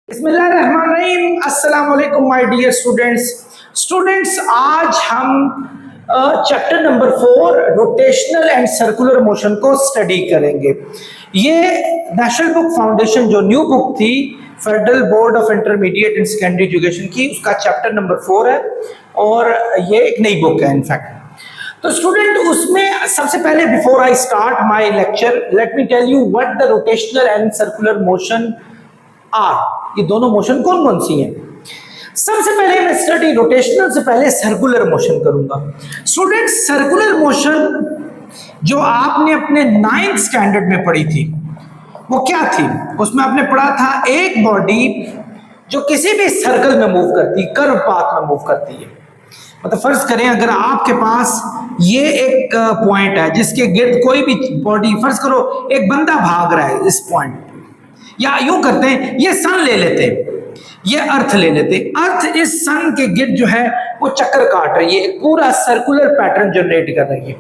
बिस्मिल्लाहिर्रहमानिर्रहीम। अस्सलाम वालेकुम माय डियर स्टूडेंट्स आज हम chapter number 4 rotational and circular motion को स्टडी करेंगे। ये नेशनल बुक फाउंडेशन जो न्यू बुक थी federal board of intermediate and secondary education की, उसका चैप्टर नंबर 4 है और ये एक नई बुक है इनफैक्ट। तो स्टूडेंट, उसमें सबसे पहले before I start my lecture let me tell you what the rotational and circular motion ये दोनों मोशन कौन कौन सी हैं। सबसे पहले मैं स्टडी रोटेशनल से पहले सर्कुलर मोशन करूंगा। स्टूडेंट, सर्कुलर मोशन जो आपने अपने 9th स्टैंडर्ड में पढ़ी थी वो क्या थी? उसमें आपने पढ़ा था एक बॉडी जो किसी भी सर्कल में मूव करती, कर्व पाथ में मूव करती है। मतलब फर्ज करें अगर आपके पास ये एक पॉइंट है जिसके गिर्द कोई भी बॉडी, फर्ज करो एक बंदा भाग रहा है इस पॉइंट, या यूं करते हैं ये सन ले लेते हैं, ये अर्थ ले लेते हैं। अर्थ इस सन के गिर्द जो है वो चक्कर काट रही है, एक पूरा सर्कुलर पैटर्न जनरेट कर रही है।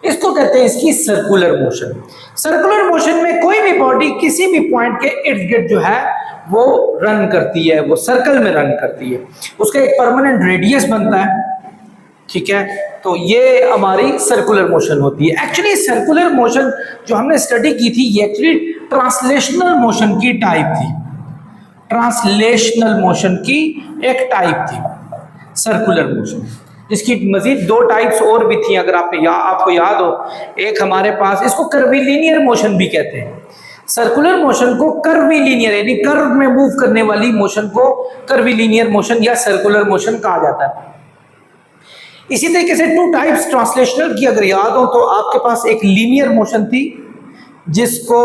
इसको कहते हैं इसकी सर्कुलर मोशन। सर्कुलर मोशन में कोई भी बॉडी किसी भी पॉइंट के इर्द गिर्द जो है वो रन करती है, वो सर्कल में रन करती है, उसका एक परमानेंट रेडियस बनता है। ठीक है, तो ये हमारी सर्कुलर मोशन होती है। एक्चुअली सर्कुलर मोशन जो हमने स्टडी की थी ये एक्चुअली ट्रांसलेशनल मोशन की टाइप थी। ट्रांसलेशनल मोशन की एक टाइप थी सर्कुलर मोशन। इसकी मजीद 2 टाइप्स और भी थी, अगर आपको याद हो। एक हमारे पास, इसको कर्वीलिनियर मोशन भी कहते हैं। सर्कुलर मोशन को कर्वीलिनियर यानी कर्व में मूव करने वाली मोशन को कर्वीलिनियर मोशन या सर्कुलर मोशन कहा जाता है। इसी तरीके से 2 टाइप्स ट्रांसलेशनल की अगर याद हो तो आपके पास एक लीनियर मोशन थी जिसको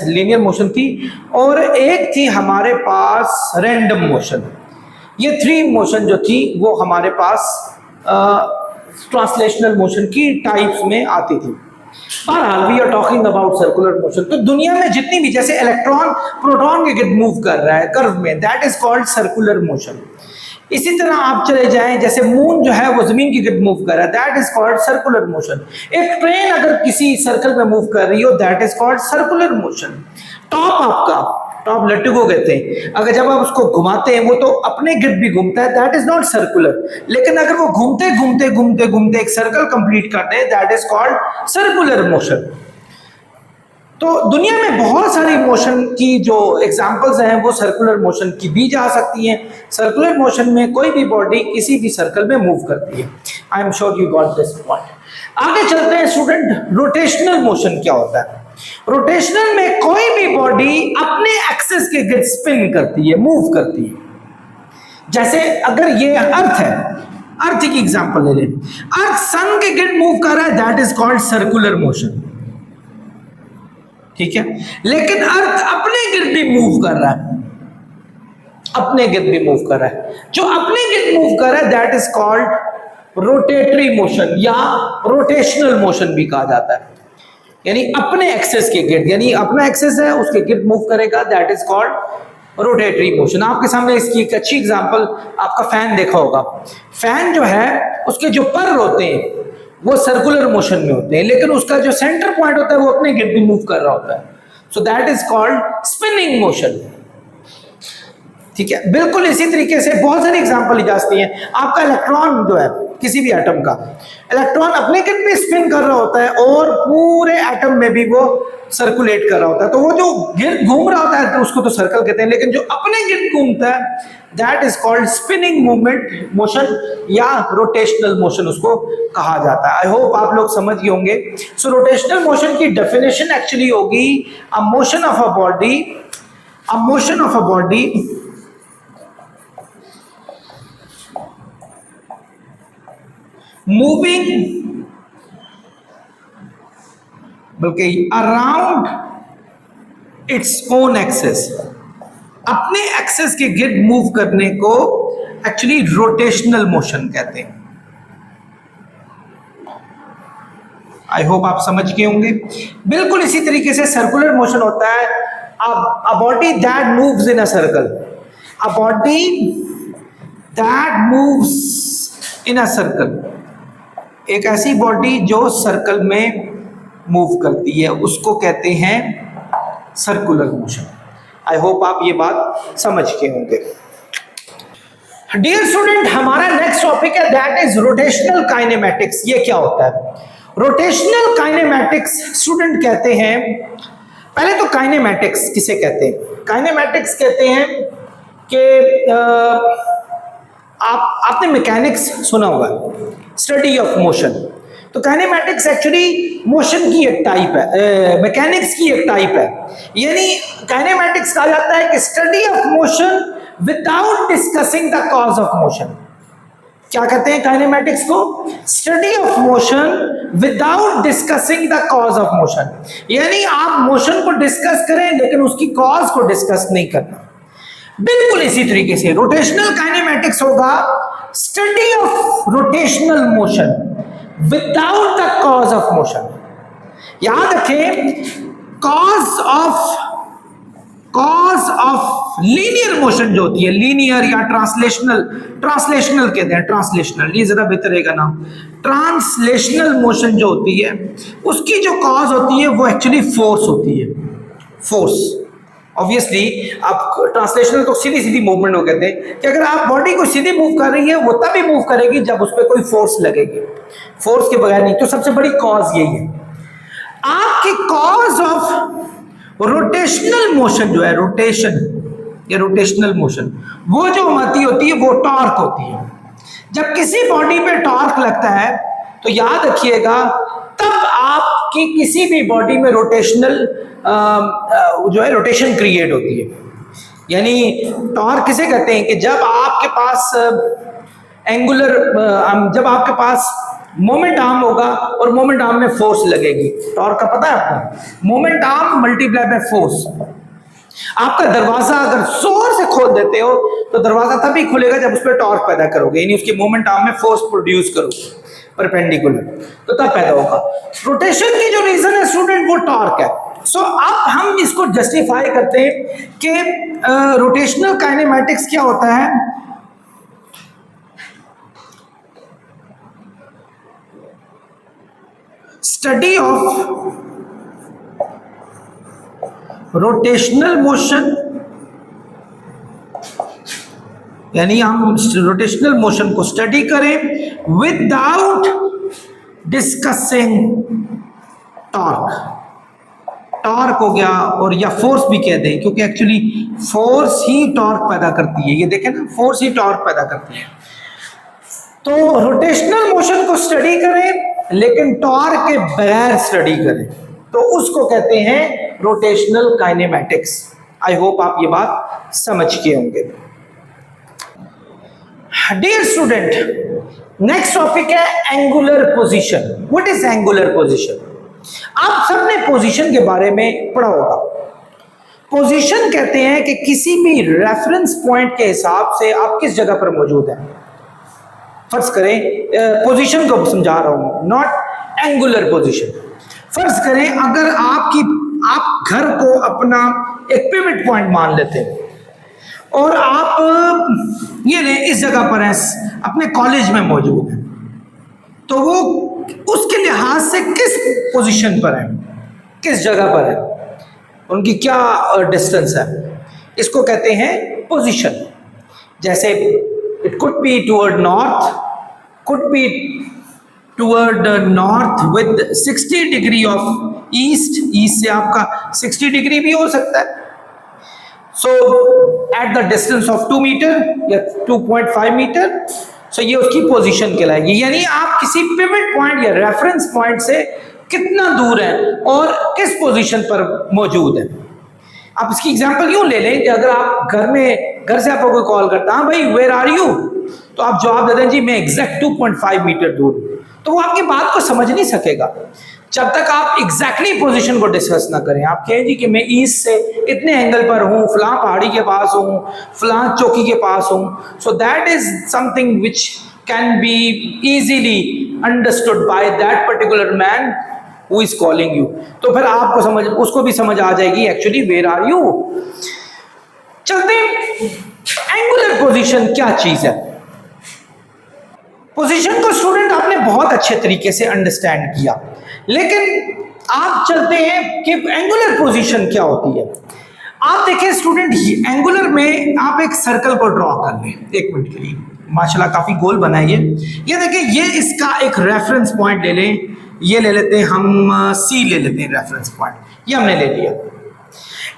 लीनियर मोशन थी, और एक थी हमारे पास रैंडम मोशन। ये 3 मोशन जो थी वो हमारे पास ट्रांसलेशनल मोशन की टाइप्स में आती थी। बहरहाल we are talking about circular motion. तो दुनिया में जितनी भी, जैसे इलेक्ट्रॉन प्रोटॉन के गिर्द मूव कर रहा है कर्व में, that is called circular motion. इसी तरह आप चले जाएं, जैसे मून जो है वो जमीन की गिर्द मूव कर रहा है, that is called circular motion. एक ट्रेन अगर किसी सर्कल में मूव कर रही हो, that is called circular motion. Top लट्टू को कहते हैं, अगर जब आप उसको घुमाते हैं वो तो अपने गिर्द भी घूमता है, दैट इज नॉट सर्कुलर। लेकिन अगर वो घूमते घूमते घूमते घूमते एक सर्कल कंप्लीट कर दे, that is called circular motion. तो दुनिया में बहुत सारी मोशन की जो एग्जांपल्स हैं वो सर्कुलर मोशन की दी जा सकती हैं। सर्कुलर मोशन में कोई भी बॉडी किसी भी सर्कल में मूव करती है। I am sure you got this point. आगे चलते हैं स्टूडेंट, रोटेशनल मोशन क्या होता है। रोटेशनल में कोई भी बॉडी अपने एक्सिस के गिर्द स्पिन करती है, मूव करती है। जैसे अगर ये अर्थ है, अर्थ की एग्जांपल ले लें, अर्थ सन के गिर्द मूव कर रहा है, that is called circular motion. ठीक है, लेकिन अर्थ अपने गिर्द भी मूव कर रहा है, अपने गिर्द भी मूव कर रहा है। जो अपने गिर्द मूव कर रहा है that is called rotatory motion या रोटेशनल मोशन भी कहा जाता है। यानी अपने एक्सेस के गिर्द, यानी अपना एक्सेस है उसके गिर्द मूव करेगा, that is called rotatory motion. आपके सामने इसकी एक अच्छी एग्जांपल, आपका फैन देखा होगा। फैन जो है उसके जो पर होते हैं वो सर्कुलर मोशन में होते हैं, लेकिन उसका जो सेंटर पॉइंट होता है वो अपने गिर्द भी मूव कर रहा होता है, so that is called spinning motion. ठीक है, बिल्कुल इसी तरीके से बहुत सारी एग्जांपल ली जा सकती हैं। आपका इलेक्ट्रॉन जो है किसी भी एटम का, इलेक्ट्रॉन अपने गिर्द भी स्पिन कर रहा होता है और पूरे एटम में भी वो सर्कुलेट कर रहा होता है। तो वो जो गिर्द घूम रहा होता है तो उसको तो सर्कल कहते हैं, लेकिन जो अपने गिर्द घूमता है that is called spinning movement motion या रोटेशनल मोशन उसको कहा जाता है। आई होप आप लोग समझ गए होंगे। सो रोटेशनल मोशन की डेफिनेशन एक्चुअली होगी a motion of a body moving बल्कि अराउंड इट्स ओन एक्सेस, अपने एक्सेस के गिर्द मूव करने को एक्चुअली रोटेशनल मोशन कहते हैं। आई होप आप समझ गए होंगे। बिल्कुल इसी तरीके से सर्कुलर मोशन होता है। A body that moves in a circle, a body that moves in a circle, एक ऐसी बॉडी जो सर्कल में मूव करती है उसको कहते हैं सर्कुलर मोशन। आई होप आप ये बात समझ के होंगे। डियर स्टूडेंट, हमारा नेक्स्ट टॉपिक है दैट इज रोटेशनल काइनेमैटिक्स। ये क्या होता है रोटेशनल काइनेमैटिक्स? स्टूडेंट कहते हैं, पहले तो काइनेमैटिक्स किसे कहते हैं? काइनेमैटिक्स कहते हैं कि आपने मैकेनिक्स सुना होगा, स्टडी ऑफ मोशन। तो काइनेमैटिक्स एक्चुअली मोशन की एक टाइप है, मैकेनिक्स की एक टाइप है। यानी काइनेमैटिक्स कहा जाता है कि study of motion without discussing the cause of motion. क्या कहते हैं काइनेमैटिक्स को? Study of motion without discussing the cause of motion. यानी आप मोशन को डिस्कस करें लेकिन उसकी कॉज को डिस्कस नहीं करना। बिल्कुल इसी तरीके से रोटेशनल काइनेमैटिक्स होगा study of rotational motion without the cause of motion. याद रखें, कॉज ऑफ लीनियर मोशन जो होती है, लीनियर या ट्रांसलेशनल कहते हैं, ट्रांसलेशनल, ये ज्यादा बेहतर रहेगा नाम। ट्रांसलेशनल मोशन जो होती है उसकी जो कॉज होती है वो एक्चुअली फोर्स होती है, फोर्स। ऑब्वियसली आप ट्रांसलेशनल तो सीधी सीधी मूवमेंट हो कहते हैं कि अगर आप बॉडी को सीधी मूव कर रही है वो तभी मूव करेगी जब उस पर कोई फोर्स लगेगी, फोर्स के बगैर नहीं। तो सबसे बड़ी कॉज यही है। आपकी कॉज ऑफ रोटेशनल मोशन जो है, रोटेशन या रोटेशनल मोशन, वो जो होती है वो टॉर्क होती है। जब किसी बॉडी पे टॉर्क लगता है तो याद रखिएगा तब आपकी किसी भी बॉडी में रोटेशनल जो है रोटेशन क्रिएट होती है। यानी टॉर्क किसे कहते हैं कि जब आपके पास जब आपके पास मोमेंट आर्म होगा और मोमेंट आर्म में फोर्स लगेगी। टॉर्क का पता है आपको? Moment arm multiply by force. आपका दरवाजा अगर जोर से खोल देते हो तो दरवाजा तभी खुलेगा जब उस पर टॉर्क पैदा करोगे, यानी उसकी मोमेंट आर्म में फोर्स प्रोड्यूस करोगे परपेंडिकुलर, तो तब पैदा होगा। रोटेशन की जो रीजन है स्टूडेंट वो टॉर्क है। सो अब हम इसको जस्टिफाई करते हैं कि रोटेशनल काइनेमैटिक्स क्या होता है। स्टडी ऑफ रोटेशनल मोशन, यानी हम रोटेशनल मोशन को स्टडी करें विदाउट डिस्कसिंग टॉर्क। टॉर्क हो गया, और या फोर्स भी कह दें क्योंकि एक्चुअली फोर्स ही टॉर्क पैदा करती है। ये देखें ना, फोर्स ही टॉर्क पैदा करती है। तो रोटेशनल मोशन को स्टडी करें लेकिन टॉर्क के बगैर स्टडी करें तो उसको कहते हैं रोटेशनल काइनेमैटिक्स। आई होप आप ये बात समझ के होंगे। डियर स्टूडेंट, नेक्स्ट टॉपिक है angular position. What is angular position? आप सबने पोजीशन के बारे में पढ़ा होगा। पोजीशन कहते हैं कि किसी भी रेफरेंस पॉइंट के हिसाब से आप किस जगह पर मौजूद हैं। फर्ज करें, पोजीशन को समझा रहा हूं, नॉट एंगुलर पोजीशन। फर्ज करें अगर आप घर को अपना एक पिवट पॉइंट मान लेते हैं और आप ये ले इस जगह पर हैं, अपने कॉलेज में मौजूद हैं, तो वो उसके लिहाज से किस पोजीशन पर है, किस जगह पर है, उनकी क्या डिस्टेंस है, इसको कहते हैं पोजीशन। जैसे it could be toward north, could be toward north with 60 degree of east, east से आपका 60 डिग्री भी हो सकता है। So at the distance of 2 metre या 2.5 मीटर, सो ये उसकी पोजीशन कहलाएगी। यानी आप किसी पिवट पॉइंट या रेफरेंस पॉइंट से कितना दूर है और किस पोजीशन पर मौजूद है। आप इसकी एग्जांपल यूं ले लें कि अगर आप घर से आपको कोई कॉल करता है, हाँ भाई वेयर आर यू, तो आप जवाब देते हैं जी मैं एग्जैक्ट 2.5 मीटर दूर हूं, तो वो आपकी बात को समझ नहीं सकेगा जब तक आप एग्जैक्टली पोजीशन को डिस्कस ना करें। आप कहें जी कि मैं ईस्ट से इतने एंगल पर हूँ, फलां पहाड़ी के पास हूँ, फलां चौकी के पास हूँ, so that is something which can be easily understood by that particular man who is calling you. तो फिर आपको उसको भी समझ आ जाएगी एक्चुअली वेयर आर यू। चलते एंगुलर पोजीशन क्या चीज है। पोजीशन को स्टूडेंट आपने बहुत अच्छे तरीके से अंडरस्टैंड किया, लेकिन आप चलते हैं कि एंगुलर पोजीशन क्या होती है। आप देखिए स्टूडेंट, एंगुलर में आप एक सर्कल को ड्रॉ कर लें 1 मिनट के लिए। माशाल्लाह काफी गोल बना है ये देखिए, ये इसका एक रेफरेंस पॉइंट ले लें, ये ले लेते हैं हम, सी ले लेते हैं रेफरेंस पॉइंट, ये हमने ले लिया।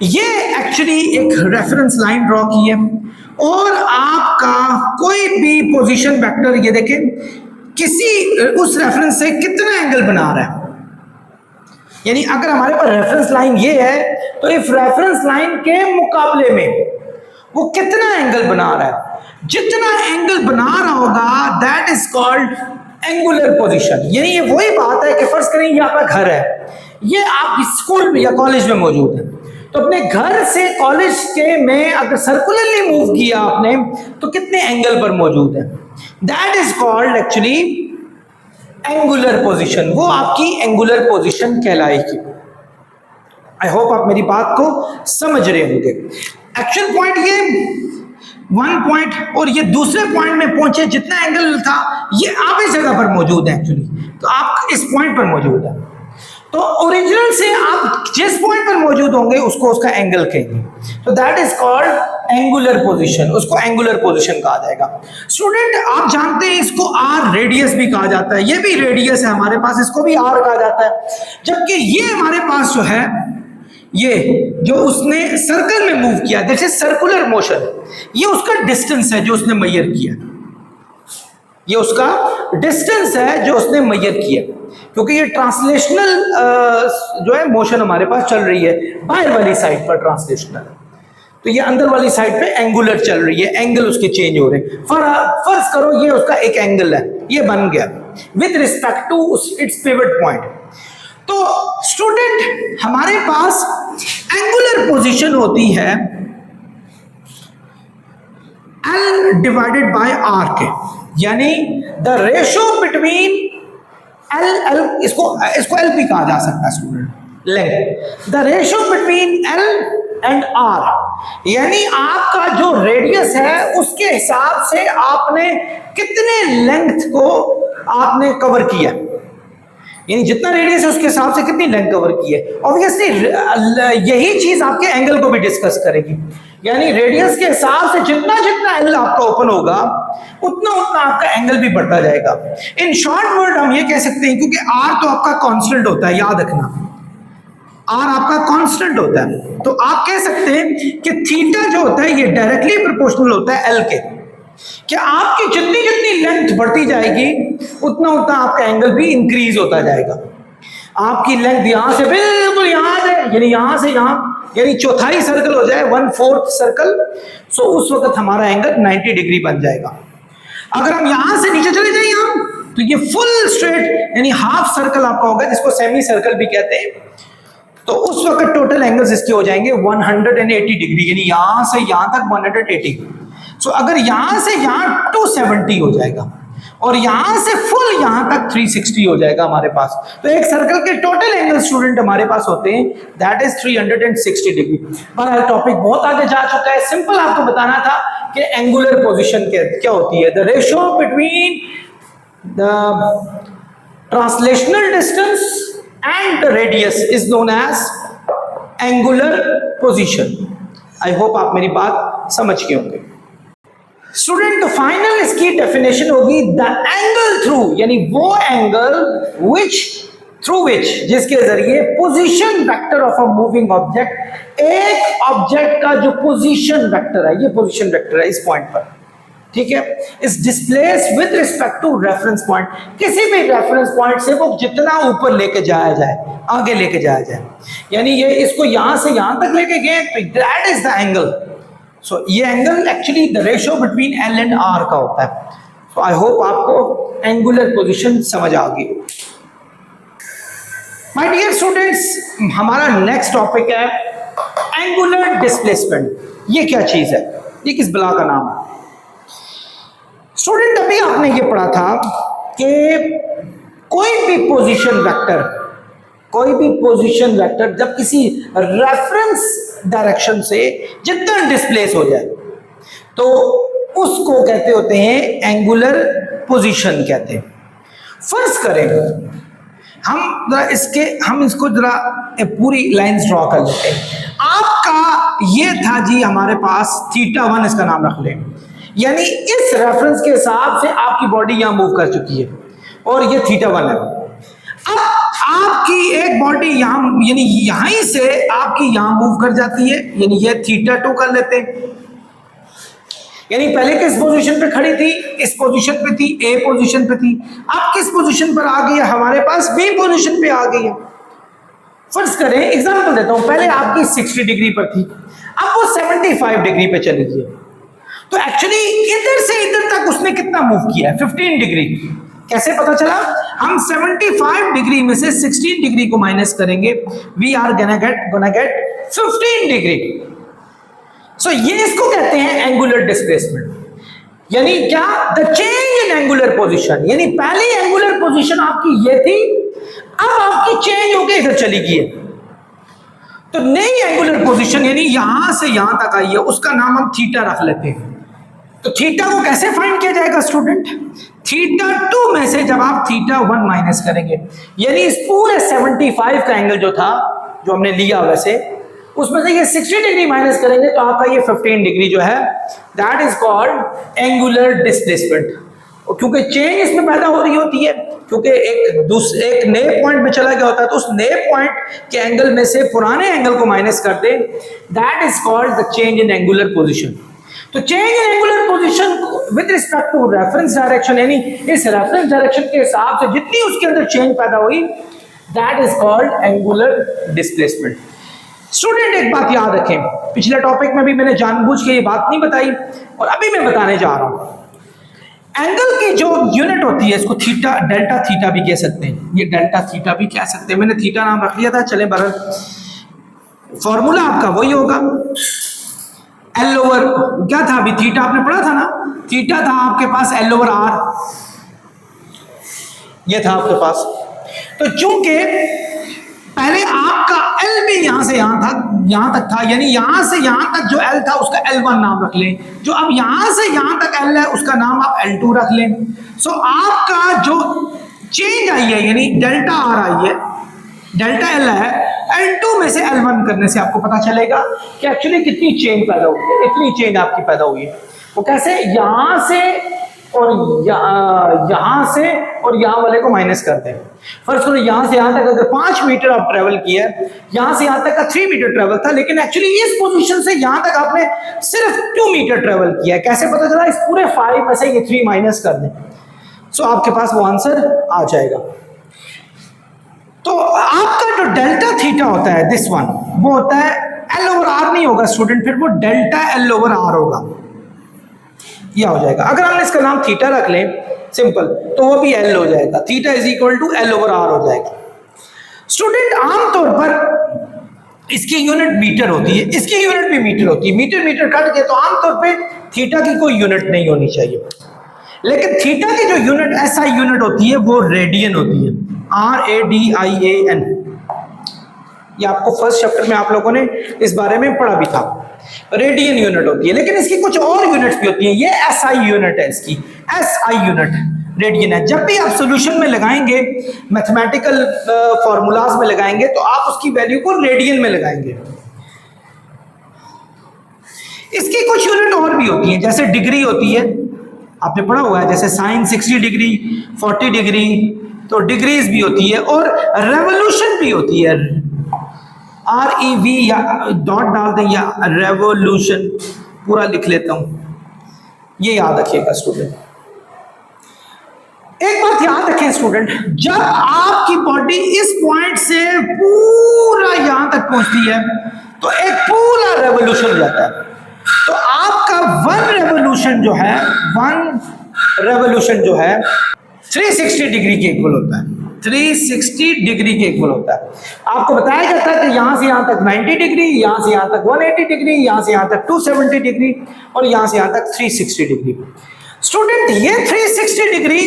ये एक्चुअली एक रेफरेंस लाइन ड्रॉ की है और आपका कोई भी पोजीशन वेक्टर, ये देखें किसी उस रेफरेंस से कितना एंगल बना रहा है। यानी अगर हमारे पास रेफरेंस लाइन ये है तो इस रेफरेंस लाइन के मुकाबले में वो कितना एंगल बना रहा है। जितना एंगल बना रहा होगा that is called angular position. यानी ये वही बात है कि फर्ज करें ये आपका घर है, ये आप स्कूल में या कॉलेज में मौजूद है, तो अपने घर से कॉलेज के में अगर सर्कुलरली मूव किया आपने तो कितने एंगल पर मौजूद है, that is called actually angular position. वो आपकी एंगुलर पोजीशन कहलाएगी। आई होप आप मेरी बात को समझ रहे होंगे। एक्शन पॉइंट ये 1 पॉइंट और ये दूसरे पॉइंट में पहुंचे, जितना एंगल था ये आप इस जगह पर मौजूद है एक्चुअली, तो आप इस पॉइंट पर मौजूद है। तो ओरिजिनल से आप जिस पॉइंट पर मौजूद होंगे उसको उसका एंगल कहेंगे, तो that is called angular position, उसको एंगुलर पोजीशन कहा जाएगा। स्टूडेंट आप जानते हैं इसको आर रेडियस भी कहा जाता है, ये भी रेडियस है हमारे पास, इसको भी आर कहा जाता है। जबकि ये हमारे पास जो है, ये जो उसने सर्कल में मूव किया, दिस इज सर्कुलर मोशन, ये उसका डिस्टेंस है जो उसने मेजर किया, ये उसका डिस्टेंस है जो उसने मेजर किया। क्योंकि ये ट्रांसलेशनल जो है मोशन हमारे पास चल रही है, बाहर वाली साइड पर ट्रांसलेशनल, तो ये अंदर वाली साइड पे एंगुलर चल रही है, एंगल उसके चेंज हो रहे हैं। फर्ज करो ये उसका एक एंगल है, ये बन गया with respect to its pivot point. तो स्टूडेंट हमारे पास एंगुलर पोजीशन होती है L डिवाइडेड बाय R के, यानी द रेशो बिटवीन L इसको L भी कहा जा सकता है student, length, the ratio between L and R, यानी आपका जो रेडियस है उसके हिसाब से आपने कितने लेंथ को आपने कवर किया, यानी जितना रेडियस है उसके हिसाब से कितनी लेंथ कवर की है। ऑब्वियसली यही चीज आपके एंगल को भी डिस्कस करेगी, यानी रेडियस के हिसाब से जितना जितना एंगल आपका ओपन होगा उतना उतना आपका एंगल भी बढ़ता जाएगा। इन शॉर्ट वर्ड हम ये कह सकते हैं, क्योंकि आर तो आपका कांस्टेंट होता है, याद रखना आर आपका कांस्टेंट होता है, तो आप कह सकते हैं कि थीटा जो होता है ये डायरेक्टली प्रोपोर्शनल होता है एल के, कि आपकी जितनी जितनी लेंथ बढ़ती जाएगी उतना उतना आपका एंगल भी इंक्रीज होता जाएगा। आपकी लेंथ यहां से बिल्कुल यहां है, यानी यहां से यहां, यानी चौथाई सर्कल हो जाए 1/4 सर्कल, सो उस वक्त हमारा एंगल 90 डिग्री बन जाएगा। अगर हम यहां से नीचे चले जाए यहां, तो ये फुल स्ट्रेट यानी हाफ सर्कल आपका होगा, जिसको सेमी सर्कल भी कहते हैं, तो उस वक्त टोटल एंगल्स इसके हो जाएंगे 180 डिग्री, यानी यहां से यहां तक 180। सो अगर यहां से यहां 270 हो जाएगा और यहां से फुल यहां तक 360 हो जाएगा हमारे पास। तो एक सर्कल के टोटल एंगल स्टूडेंट हमारे पास होते हैं, दैट इज 360 डिग्री। पर टॉपिक बहुत आगे जा चुका है, सिंपल आपको बताना था कि एंगुलर पोजीशन क्या होती है। The ratio between the translational distance and the radius is known as angular position. I hope आप मेरी बात समझ गए होंगे। स्टूडेंट तो फाइनल इसकी डेफिनेशन होगी द एंगल थ्रू, यानी वो एंगल थ्रू विच जिसके जरिए position vector of a moving object, एक ऑब्जेक्ट का जो पोजीशन वेक्टर है, ये पोजीशन वेक्टर है इस पॉइंट पर, ठीक है, is displace with respect to reference point, किसी भी रेफरेंस पॉइंट से वो जितना ऊपर लेके जाया जाए, आगे लेके जाया जाए, यानी ये इसको यहां से यहां तक लेके गए तो that is the angle. So ये angle actually the ratio between L and R का होता है। सो आई होप आपको एंगुलर पोजीशन समझ आ गई। माय डियर स्टूडेंट्स, हमारा नेक्स्ट टॉपिक है एंगुलर डिस्प्लेसमेंट। ये क्या चीज है, ये किस बला का नाम है? स्टूडेंट अभी आपने ये पढ़ा था कि कोई भी पोजीशन वेक्टर जब किसी रेफरेंस डायरेक्शन से जितना डिस्प्लेस हो जाए तो उसको कहते होते हैं एंगुलर पोजीशन कहते हैं। फर्ज करें हम इसको जरा पूरी लाइंस ड्रॉ कर लेते हैं। आपका ये था जी हमारे पास θ1, इसका नाम रख लें, यानी इस रेफरेंस के हिसाब से आपकी बॉडी यहां मूव कर चुकी है और ये θ1 है। अब आपकी एक बॉडी यहां, यानी यहीं से आपकी यहां मूव कर जाती है, यानी ये θ2 कर लेते हैं। यानी पहले किस पोजीशन पे खड़ी थी? इस पोजीशन पे थी, ए पोजीशन पे थी। अब किस पोजीशन पर आ गई है? हमारे पास बी पोजीशन पे आ गई है। फर्ज करें, एग्जांपल देता हूं, पहले आपकी 60 डिग्री पर थी, अब वो 75 डिग्री पे चली गई। तो एक्चुअली इधर से इधर तक उसने कितना मूव किया है? 15 डिग्री। कैसे पता चला? हम 75 डिग्री में से 16 डिग्री को माइनस करेंगे, we are gonna get 15 degree. So ये इसको कहते हैं एंगुलर डिस्प्लेसमेंट, यानी क्या? The change in angular position. यानी पहली एंगुलर पोजीशन आपकी ये थी, अब आपकी चेंज होकर इधर चली गई है, तो नई एंगुलर पोजीशन यानी यहां से यहां तक आई है, उसका नाम हम थीटा रख लेते हैं। तो थीटा को कैसे फाइंड किया जाएगा स्टूडेंट? θ2 में से जब आप θ1 माइनस करेंगे, यानी इस पूरे 75 का एंगल जो था, जो हमने लिया वैसे, उसमें से ये 60 डिग्री माइनस करेंगे तो आपका ये 15 डिग्री जो है, that is called angular displacement. क्योंकि चेंज इसमें पैदा हो रही होती है, क्योंकि एक नए पॉइंट में चला गया होता है, तो उस नए पॉइंट के एंगल में से पुराने एंगल को माइनस कर दे, that is called the change in angular position. तो change in angular position with respect to reference direction, यानी इस रेफरेंस डायरेक्शन के हिसाब से जितनी उसके अंदर चेंज पैदा हुई, that is called angular displacement. Student एक बात याद रखें, पिछले टॉपिक में भी मैंने जानबूझ के ये बात नहीं बताई और अभी मैं बताने जा रहा हूं। एंगल की जो यूनिट होती है, इसको थीटा, डेल्टा थीटा भी कह सकते हैं, ये डेल्टा थीटा भी कह सकते हैं। मैंने थीटा नाम रख लिया था, चले बहरहाल फॉर्मूला आपका वही होगा, एल ओवर क्या था अभी? थीटा आपने पढ़ा था ना, थीटा था आपके पास एल ओवर आर, ये था आपके पास। तो चूंकि पहले आपका एल भी यहां से यहां तक था, यानी यहां से यहां तक जो एल था उसका L1 नाम रख लें, जो अब यहां से यहां तक एल है उसका नाम आप L2 रख लें। सो आपका जो चेंज आई है, यानी डेल्टा आर आई है, डेल्टा एल है, L2 में से L1 करने से आपको पता चलेगा कि एक्चुअली कितनी चेंज पैदा हुई है। इतनी चेंज आपकी पैदा हुई है। वो कैसे? यहां से और यहां से और यहां वाले को माइनस करते हैं। फर्स्ट करो, यहां से यहां तक अगर 5 मीटर आप ट्रेवल किया, यहां से यहां तक का 3 मीटर ट्रेवल था, लेकिन एक्चुअली इस पोजीशन से यहां तक आपने सिर्फ 2 मीटर ट्रेवल किया। कैसे पता चला? इस पूरे 5 में से ये 3 माइनस कर दें, सो आपके पास वो आंसर आ जाएगा। तो आपका जो डेल्टा थीटा होता है, दिस वन, वो होता है एल ओवर आर नहीं होगा स्टूडेंट, फिर वो डेल्टा एल ओवर आर होगा, यह हो जाएगा। अगर हम इसका नाम थीटा रख लें सिंपल, तो वो भी एल हो जाएगा, theta is equal to L over R हो जाएगा। स्टूडेंट आमतौर पर इसकी यूनिट मीटर होती है, इसकी यूनिट भी मीटर होती है, मीटर मीटर कट के, तो आमतौर पे थीटा की कोई यूनिट नहीं होनी चाहिए, लेकिन थीटा की जो यूनिट एसआई यूनिट होती है वो रेडियन होती है, RADIAN। ये आपको फर्स्ट चैप्टर में आप लोगों ने इस बारे में पढ़ा भी था, रेडियन यूनिट होती है। लेकिन इसकी कुछ और यूनिट्स भी होती हैं, ये SI यूनिट है, इसकी SI यूनिट रेडियन है। जब भी आप सॉल्यूशन में लगाएंगे, मैथमेटिकल फॉर्मूलाज में लगाएंगे, तो आप उसकी वैल्यू को रेडियन में लगाएंगे। इसकी कुछ यूनिट और भी होती हैं, जैसे डिग्री होती है, आपने पढ़ा हुआ है, जैसे साइन 60 डिग्री, 40 डिग्री, तो डिग्रीज भी होती है, और रेवोल्यूशन भी होती है, REV या डॉट डाल दें, या रेवोल्यूशन पूरा लिख लेता हूं, ये याद रखिएगा स्टूडेंट। एक बात याद रखें स्टूडेंट, जब आपकी बॉडी इस पॉइंट से पूरा यहां तक पहुंचती है, तो एक पूरा रेवोल्यूशन हो जाता है। तो आपका वन रेवोल्यूशन जो है 360 डिग्री के इक्वल होता है, 360 डिग्री के इक्वल होता है। आपको बताया जाता है कि यहां से यहां तक 90 डिग्री, यहां से यहां तक 180 डिग्री, यहां से यहां तक 270 डिग्री, और यहां से यहां तक 360 डिग्री। स्टूडेंट ये 360 डिग्री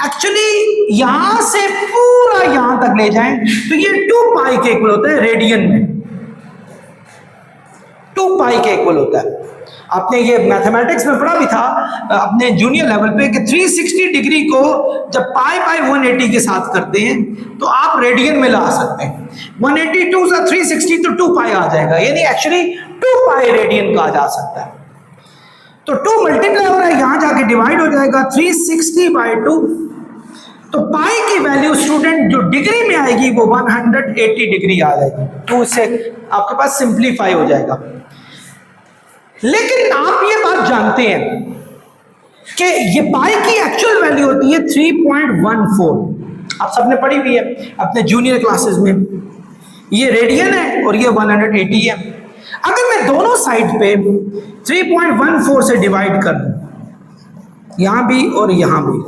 एक्चुअली यहां से पूरा यहां तक ले जाएं तो ये 2 पाई के इक्वल होता है, रेडियन में 2 पाई के इक्वल होता है। आपने ये मैथमेटिक्स में पढ़ा भी था अपने जूनियर लेवल पे कि 360 डिग्री को जब पाई बाय 180 के साथ करते हैं तो आप रेडियन में ला सकते हैं। 182 से 360 तो 2 पाई आ जाएगा, यानी एक्चुअली 2 पाई रेडियन कहा जा सकता है। तो 2 मल्टीप्लाई हो रहा है, यहां जाके डिवाइड हो जाएगा 360 बाय 2। तो पाई की वैल्यू स्टूडेंट जो डिग्री में आएगी वो 180 डिग्री आ जाएगी। 2 से आपके पास सिंप्लीफाई हो जाएगा। लेकिन आप ये बात जानते हैं कि ये पाई की एक्चुअल वैल्यू होती है 3.14। आप सबने पढ़ी हुई है अपने जूनियर क्लासेस में। ये रेडियन है और ये 180 है। अगर मैं दोनों साइड पे 3.14 से डिवाइड कर दूं, यहां भी और यहां भी,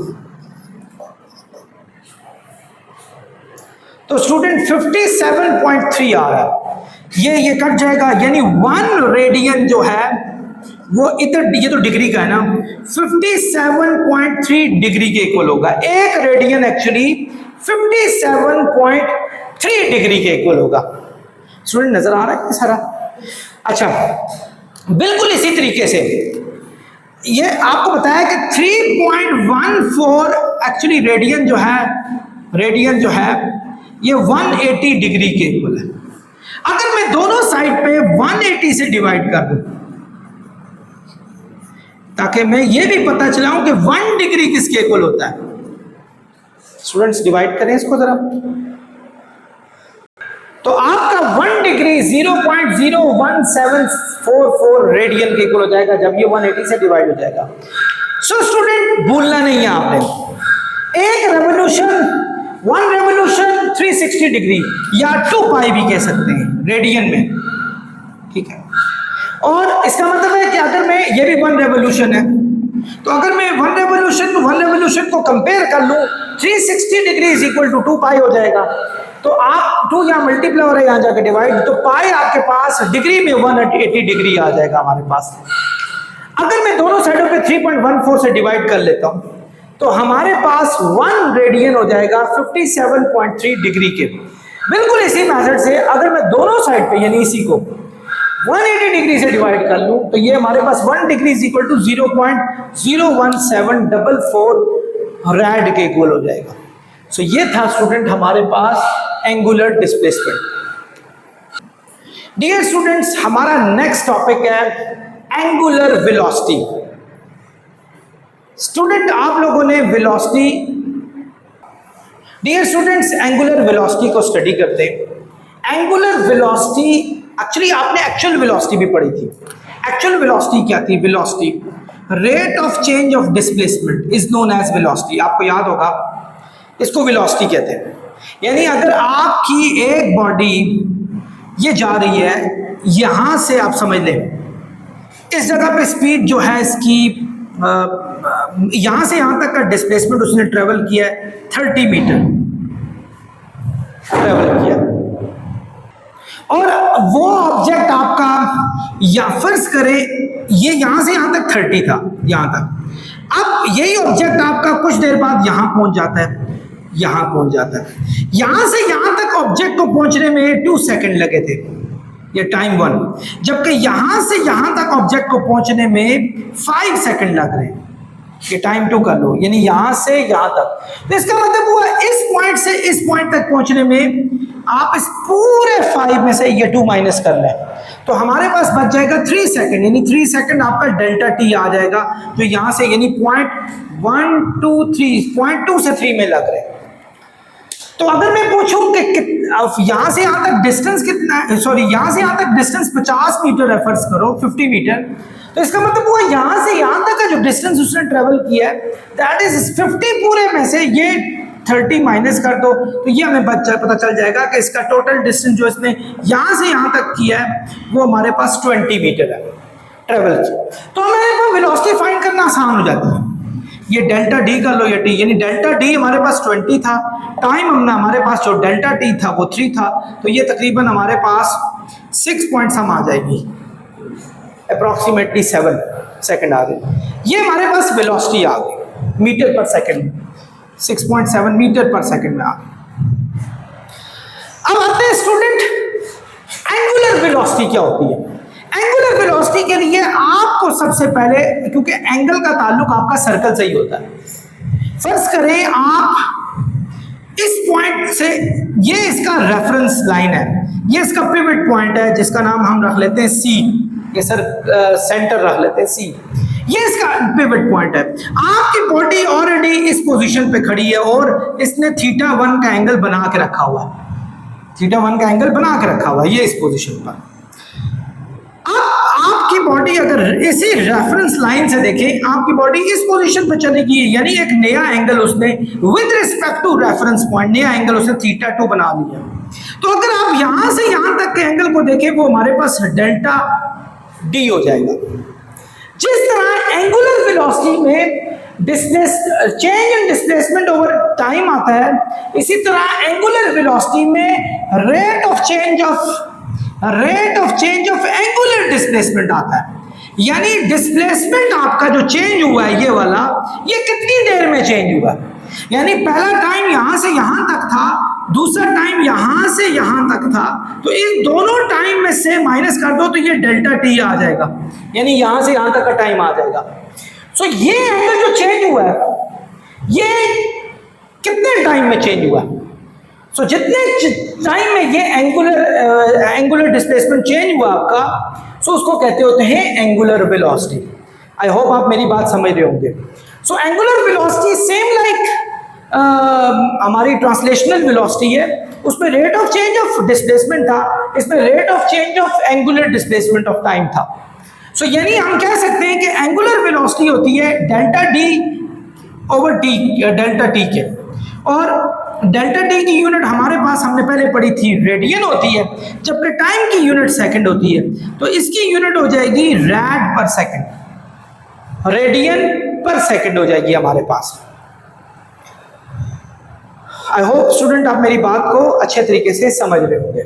तो स्टूडेंट 57.3 आ रहा है। ये कट जाएगा, यानी 1 रेडियन जो है वो इधर, ये तो डिग्री का है ना, 57.3 डिग्री के इक्वल होगा। एक रेडियन एक्चुअली 57.3 डिग्री के इक्वल होगा। स्टूडेंट नजर आ रहा है सारा? अच्छा, बिल्कुल इसी तरीके से ये आपको बताया कि 3.14 एक्चुअली रेडियन जो है ये 180 डिग्री के इक्वल है। अगर मैं दोनों साइड पे 180 से डिवाइड कर दूं, ताकि मैं ये भी पता चलाऊं कि 1 डिग्री किसके इक्वल होता है। स्टूडेंट्स डिवाइड करें इसको जरा, तो आपका 1 डिग्री 0.01744 रेडियन के इक्वल हो जाएगा जब ये 180 से डिवाइड हो जाएगा। सो स्टूडेंट भूलना नहीं है आपने, एक रेवोल्यूशन 1 रेवोल्यूशन 360 डिग्री या 2 पाई भी कह सकते हैं रेडियन में, ठीक है। और इसका मतलब है कि अगर मैं, ये भी 1 रेवोल्यूशन है, तो अगर मैं 1 रेवोल्यूशन को कंपेयर कर लूं, 360 डिग्री इज इक्वल टू 2 पाई हो जाएगा। तो आप 2 यहां मल्टीप्लाई हो रहा है, यहां जाकर डिवाइड, तो पाई आपके पास डिग्री में 180 डिग्री आ जाएगा हमारे पास। अगर मैं दोनों साइडों पे 3.14 से डिवाइड कर लेता हूं तो हमारे पास 1 रेडियन हो जाएगा 57.3 डिग्री के। बिल्कुल इसी मेथड से अगर मैं दोनों साइड पे, यानी इसी को 180 डिग्री से डिवाइड कर लूं तो ये हमारे पास 1 degree is equal to 0.01744 rad के इक्वल हो जाएगा। सो ये था स्टूडेंट हमारे पास एंगुलर डिस्प्लेसमेंट। डियर स्टूडेंट्स, हमारा नेक्स्ट टॉपिक है एंगुलर वेलोसिटी। स्टूडेंट आप लोगों ने velocity, dear students, angular velocity को स्टडी करते हैं। एंगुलर वेलोसिटी एक्चुअली आपने एक्चुअल वेलोसिटी भी पढ़ी थी। एक्चुअल वेलोसिटी क्या थी? Velocity, rate of change of displacement is known as velocity. आपको याद होगा, इसको वेलोसिटी कहते हैं। यानी अगर आपकी एक बॉडी ये जा रही है, यहां से आप समझ लें इस जगह पे स्पीड जो है इसकी यहां से यहां तक का डिस्प्लेसमेंट उसने ट्रेवल किया है 30 मीटर ट्रेवल किया, और वो ऑब्जेक्ट आपका, या फर्ज करें ये यहां से यहां तक 30 था, यहां तक। अब यही ऑब्जेक्ट आपका कुछ देर बाद यहां पहुंच जाता है, यहां पहुंच जाता है। यहां से यहां तक ऑब्जेक्ट को पहुंचने में 2 सेकंड लगे थे, ये टाइम 1, जबकि यहां से यहां तक ऑब्जेक्ट को पहुंचने में 5 सेकंड लग रहे हैं, ये टाइम 2 कर लो, यानी यहां से यहां तक। तो इसका मतलब हुआ इस पॉइंट से इस पॉइंट तक पहुंचने में आप इस पूरे 5 में से ये 2 माइनस कर लें तो हमारे पास बच जाएगा 3 सेकंड, यानी 3 सेकंड आपका डेल्टा टी आ जाएगा, जो यहां से यानी पॉइंट 2 से 3 में लग रहे हैं। तो अगर मैं पूछूं कि यहां से यहां तक डिस्टेंस कितना है, सॉरी यहां से यहां तक डिस्टेंस 50 मीटर है, फर्ज करो 50 मीटर, तो इसका मतलब हुआ यहां से यहां तक का जो डिस्टेंस उसने ट्रेवल किया है दैट इज 50 पूरे में से ये 30 माइनस कर दो, तो ये हमें पता चल जाएगा कि इसका टोटल डिस्टेंस जो इसने यहां से यहां तक किया है वो हमारे पास 20 मीटर है ट्रेवल की। तो हमारे पास वेलोसिटी फाइंड करना आसान हो जाता है। ये डेल्टा डी कर लो, ये टी, यानी डेल्टा डी हमारे पास 20 था, टाइम हमने हमारे पास जो डेल्टा टी था वो 3 था, तो ये तकरीबन हमारे पास 6 पॉइंट्स हम आ जाएगी, अप्रॉक्सीमेटली 7 सेकंड आ गए। ये हमारे पास वेलोसिटी आ गई मीटर पर सेकंड, 6.7 मीटर पर सेकंड में आ गई। अब आते हैं स्टूडेंट एंगुलर वेलोसिटी क्या होती है। एंगुलर वेलोसिटी के लिए आपको सबसे पहले, क्योंकि एंगल का ताल्लुक आपका सर्कल से ही होता है, फर्ज करें आप इस पॉइंट से, ये इसका रेफरेंस लाइन है, ये इसका पिवट पॉइंट है जिसका नाम हम रख लेते हैं सी, ये सेंटर रख लेते हैं सी, ये इसका पिवट पॉइंट है। आपकी बॉडी ऑलरेडी इस पोजीशन पे खड़ी है और इसने θ1 का एंगल बना के रखा हुआ है, θ1 का एंगल बना के रखा हुआ है ये इस पोजीशन पर। अब आपकी बॉडी अगर इसी रेफरेंस लाइन से देखें, आपकी बॉडी इस पोजीशन पे चलेगी, यानी एक नया एंगल उसने with respect to reference point, नया एंगल उसने θ2 बना लिया। तो अगर आप यहां से यहां तक के एंगल को देखें, वो हमारे पास डेल्टा डी हो जाएगा। जिस तरह एंगुलर वेलोसिटी में change in displacement over time आता है, इसी तरह एंगुलर वेलोसिटी में rate of change of angular displacement आता है। यानी डिस्प्लेसमेंट आपका जो चेंज हुआ है ये वाला, ये कितनी देर में चेंज हुआ, यानी पहला टाइम यहां से यहां तक था, दूसरा टाइम यहां से यहां तक था, तो इन दोनों टाइम में से माइनस कर दो तो ये डेल्टा टी आ जाएगा, यानी यहां से यहां तक का टाइम आ जाएगा। सो ये एंगल जो चेंज हुआ है ये कितने टाइम में चेंज हुआ है? सो जितने टाइम में ये एंगुलर डिस्प्लेसमेंट चेंज हुआ आपका, सो उसको कहते होते हैं एंगुलर वेलोसिटी। आई होप आप मेरी बात समझ रहे होंगे। So angular velocity same like हमारी ट्रांसलेशनल वेलोसिटी है, उसमें rate of change of displacement था, इसमें rate of change of angular displacement of time था। सो यानी हम कह सकते हैं कि एंगुलर वेलोसिटी होती है delta D over T, delta t के, और डेल्टा टी की यूनिट हमारे पास हमने पहले पढ़ी थी रेडियन होती है, जबकि टाइम की यूनिट सेकंड होती है, तो इसकी यूनिट हो जाएगी रैड पर सेकंड, रेडियन पर सेकंड हो जाएगी हमारे पास। आई होप स्टूडेंट आप मेरी बात को अच्छे तरीके से समझ रहे होंगे।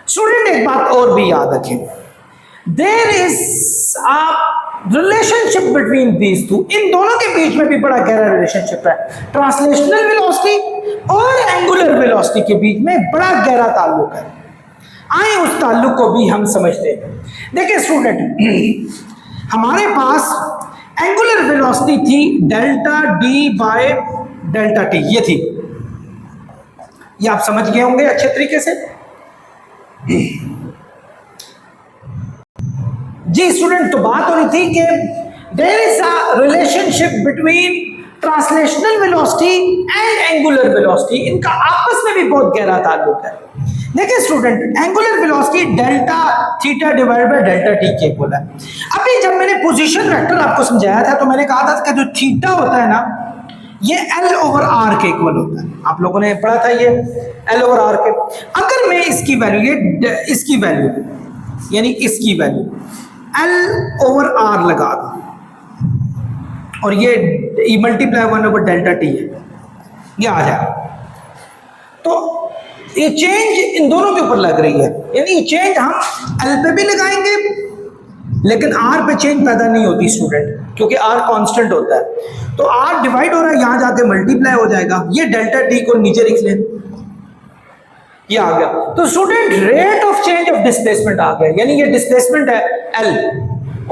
स्टूडेंट एक बात और भी याद रखें, there is a relationship between these two, इन दोनों के बीच में भी बड़ा गहरा रिलेशनशिप है। ट्रांसलेशनल वेलोसिटी और एंगुलर वेलोसिटी के बीच में बड़ा गहरा ताल्लुक है। आए उस ताल्लुक को भी हम समझते हैं। देखिए स्टूडेंट, हमारे पास एंगुलर वेलोसिटी थी delta D bye delta T, ये थी, ये आप समझ गए होंगे अच्छे तरीके से। जी स्टूडेंट, तो बात हो रही थी कि there is a relationship between translational velocity and angular velocity, इनका आपस में भी बहुत गहरा ताल्लुक है। देखिए student, angular velocity delta theta divide by delta t के इक्वल है। अभी जब मैंने पोजीशन वेक्टर आपको समझाया था तो मैंने कहा था कि जो थीटा होता है ना, ये L ओवर R के इक्वल होता है। आप लोगों ने पढ़ा था ये L ओवर R के। अगर मैं इसकी वैल्यू, ये इसकी वैल्यू, यानी इसकी वैल्यू L ओवर R लगा दूं, और ये मल्टीप्लाई 1 ओवर डेल्टा टी है, ये आ जाएगा, तो ये चेंज इन दोनों के ऊपर लग रही है, यानी ये चेंज हम L पे भी लगाएंगे लेकिन R पे चेंज पैदा नहीं होती स्टूडेंट, क्योंकि R कांस्टेंट होता है। तो R डिवाइड हो रहा है, यहां जाके मल्टीप्लाई हो जाएगा, ये डेल्टा टी को नीचे लिख लें, ये आ गया। तो student rate of change of displacement आ गया, यानी ये डिस्प्लेसमेंट है L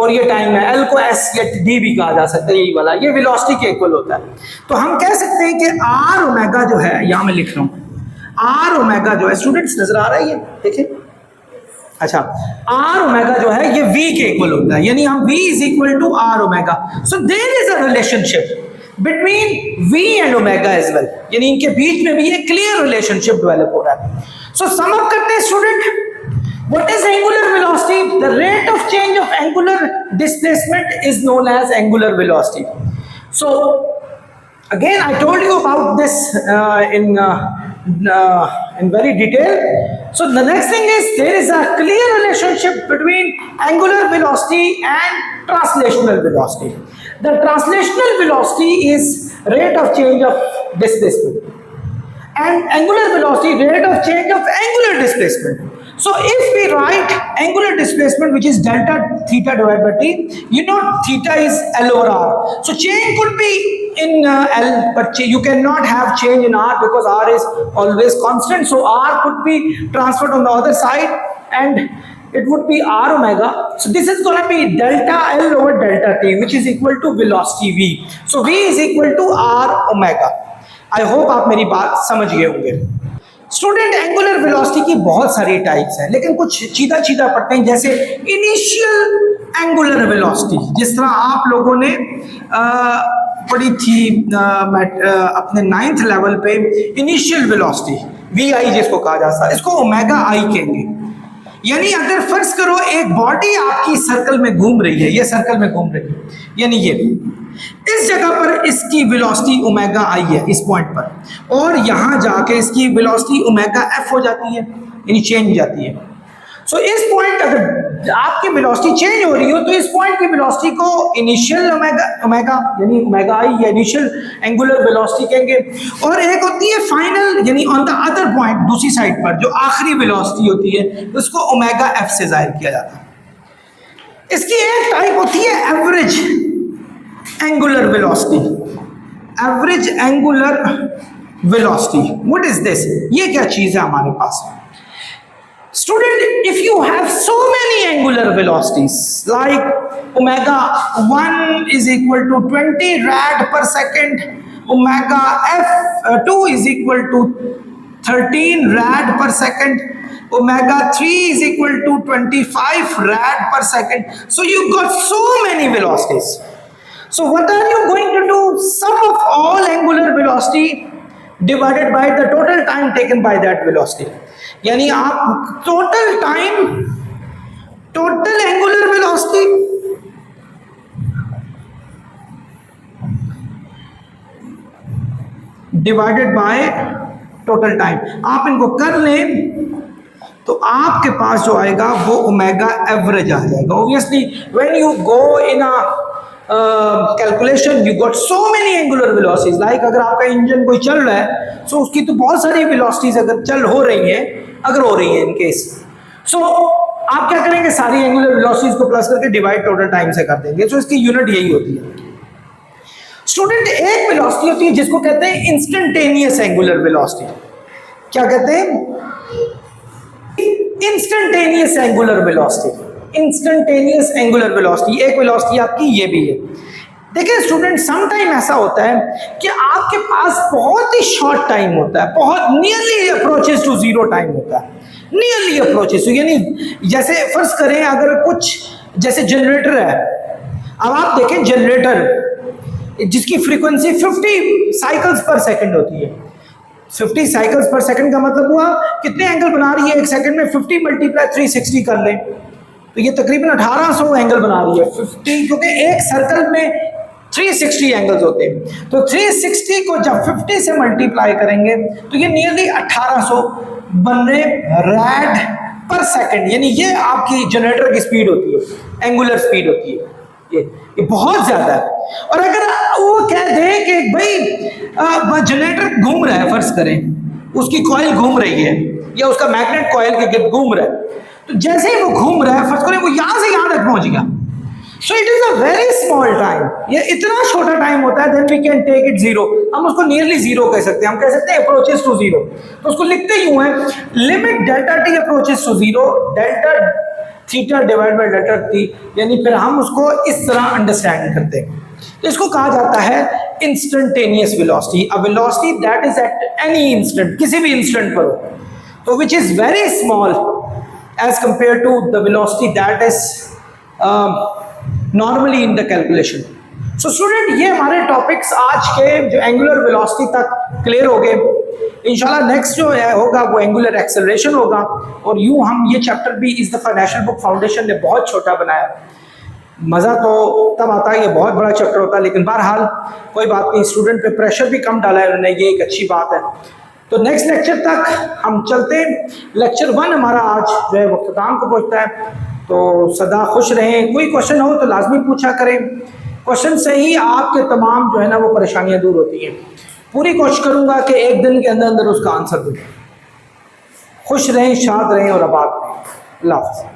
और ये टाइम है, L को S या D भी कहा जा सकता है, यही वाला, ये वेलोसिटी के इक्वल होता है। तो हम कह सकते हैं कि R ओमेगा जो है, यहां मैं लिख रहा हूं R ओमेगा जो है, स्टूडेंट्स नजर आ रहा है ये, देखिए, अच्छा, R ओमेगा जो है ये V के इक्वल होता है, यानी हम V is equal to R omega. So there is a relationship between V and omega as well, यानी इनके बीच में भी एक क्लियर रिलेशनशिप डेवलप हो रहा है। सो सम अप करते हैं student, what is angular velocity? The rate of change of angular displacement is known as angular velocity. So again I told you about this in very detail. So the next thing is there is a clear relationship between angular velocity and translational velocity. The translational velocity is rate of change of displacement, and angular velocity rate of change of angular displacement. So if we write angular displacement, which is delta theta divided by t, you know theta is L over R. So change could be in L, but you cannot have change in R because R is always constant. So R could be transferred on the other side, and it would be r omega. So this is going to be delta L over delta t, which is equal to velocity v. So v is equal to r omega. I hope आप मेरी बात समझ गए होंगे। Student, angular velocity की बहुत सारी types हैं, लेकिन कुछ सीधा सीधा पढ़ते हैं। जैसे इनिशियल एंगुलर वेलोसिटी, जिस तरह आप लोगों ने पढ़ी थी अपने 9th लेवल पे, इनिशियल वेलोसिटी वी आई जिसको कहा जाता है, इसको ओमेगा आई कहेंगे। यानी अगर फर्ज करो एक बॉडी आपकी सर्कल में घूम रही है, ये सर्कल में घूम रही है, यानी ये इस जगह पर इसकी वेलोसिटी ओमेगा आई है इस पॉइंट पर, और यहां जाके इसकी वेलोसिटी ओमेगा एफ हो जाती है, यानी चेंज हो जाती है। सो इस पॉइंट अगर आपकी वेलोसिटी चेंज हो रही हो तो इस पॉइंट की वेलोसिटी को इनिशियल ओमेगा यानी ओमेगा आई या इनिशियल एंगुलर वेलोसिटी कहेंगे, और एक होती है फाइनल यानी ऑन द अदर पॉइंट, दूसरी साइड पर जो आखिरी वेलोसिटी होती है उसको ओमेगा एफ से जाहिर किया जाता है। इसकी एक टाइप होती है average angular velocity. Average angular velocity, what is this? ये क्या चीज है हमारे पास? Student, if you have so many angular velocities like omega 1 is equal to 20 rad per second, omega f2 is equal to 13 rad per second, omega 3 is equal to 25 rad per second. So you got so many velocities. So what are you going to do? Sum of all angular velocity divided by the total time taken by that velocity. यानी आप total time, total angular velocity divided by total time, आप इनको कर लें तो आपके पास जो आएगा वो ओमेगा एवरेज आ जाएगा। Obviously when you go in a calculation you got so many angular velocities, like अगर आपका इंजन कोई चल रहा है सो उसकी तो बहुत सारी वेलोसिटीज अगर हो रही हैं इन केस, सो आप क्या करेंगे, सारी एंगुलर वेलोसिटीज को प्लस करके डिवाइड टोटल टाइम से कर देंगे। सो इसकी यूनिट यही होती है। स्टूडेंट, एक वेलोसिटी होती है जिसको कहते हैं इंस्टेंटेनियस एंगुलर वेलोसिटी। क्या कहते हैं? Instantaneous angular velocity. Instantaneous angular velocity, एक वेलोसिटी आपकी ये भी है। देखिए स्टूडेंट, सम टाइम ऐसा होता है कि आपके पास बहुत ही शॉर्ट टाइम होता है, बहुत nearly approaches to zero time होता है, नियरली अप्रोचेस, यानी जैसे फर्ज करें अगर कुछ जैसे जनरेटर है, अब आप देखें जनरेटर जिसकी फ्रीक्वेंसी 50 साइकिल्स पर सेकंड होती है। 50 साइकिल्स पर सेकंड का मतलब हुआ कितने एंगल बना रही है एक सेकंड में? 50 मल्टीप्लाई 360 कर लें तो ये तकरीबन 1800 एंगल बना रही है। 50, क्योंकि एक सर्कल में 360 एंगल्स होते हैं, तो 360 को जब 50 से मल्टीप्लाई करेंगे तो ये नियरली 1800 बन रहे रैड पर सेकंड, यानी ये आपकी जनरेटर की स्पीड होती है, एंगुलर स्पीड होती है। ये बहुत ज्यादा है। और अगर वो कह दे कि भाई जनरेटर घूम रहा है, फर्ज करें उसकी कॉइल घूम रही है या उसका मैग्नेट कॉइल के गिर्द घूम रहा है, तो जैसे ही वो घूम रहा है, फर्ज करें वो यहां से यहां तक पहुंच गया, so it is a very small time, ये इतना छोटा टाइम होता है, then we can take it zero, हम उसको नियरली जीरो कह सकते हैं, हम कह सकते हैं अप्रोचेस टू जीरो। तो उसको लिखते यूं है, limit delta t approaches to zero, delta theta divide by delta t, यानी फिर हम उसको इस तरह अंडरस्टैंड करते हैं। तो इसको कहा जाता है instantaneous velocity, a velocity that is at any instant, किसी भी इंस्टेंट पर हो, तो which is very small as compare to the velocity that is normally in the calculation. So student, ये हमारे टॉपिक्स आज के जो एंगुलर वेलोसिटी तक क्लियर हो गए। इंशाल्लाह नेक्स्ट जो है होगा वो एंगुलर एक्सेलरेशन होगा, और यूं हम ये चैप्टर भी इस दफ़ा नेशनल बुक फाउंडेशन ने बहुत छोटा बनाया। मज़ा तो तब आता है, ये बहुत बड़ा चैप्टर होता है, लेकिन बहरहाल कोई बात नहीं, स्टूडेंट पे प्रेशर भी कम डाला है उन्होंने, ये एक अच्छी बात है। तो नेक्स्ट लेक्चर तक हम चलते हैं। लेक्चर 1 हमारा आज जो है वो ख़त्म को पहुँचता है, तो सदा खुश रहें। कोई क्वेश्चन हो तो लाजमी पूछा करें, क्वेश्चन से ही आपके तमाम जो है ना वो परेशानियां दूर होती हैं। पूरी कोशिश करूंगा कि एक दिन के अंदर अंदर उसका आंसर दूँ। खुश रहें, शाद रहें और आबाद रहें। अल्लाह हाफ़िज़।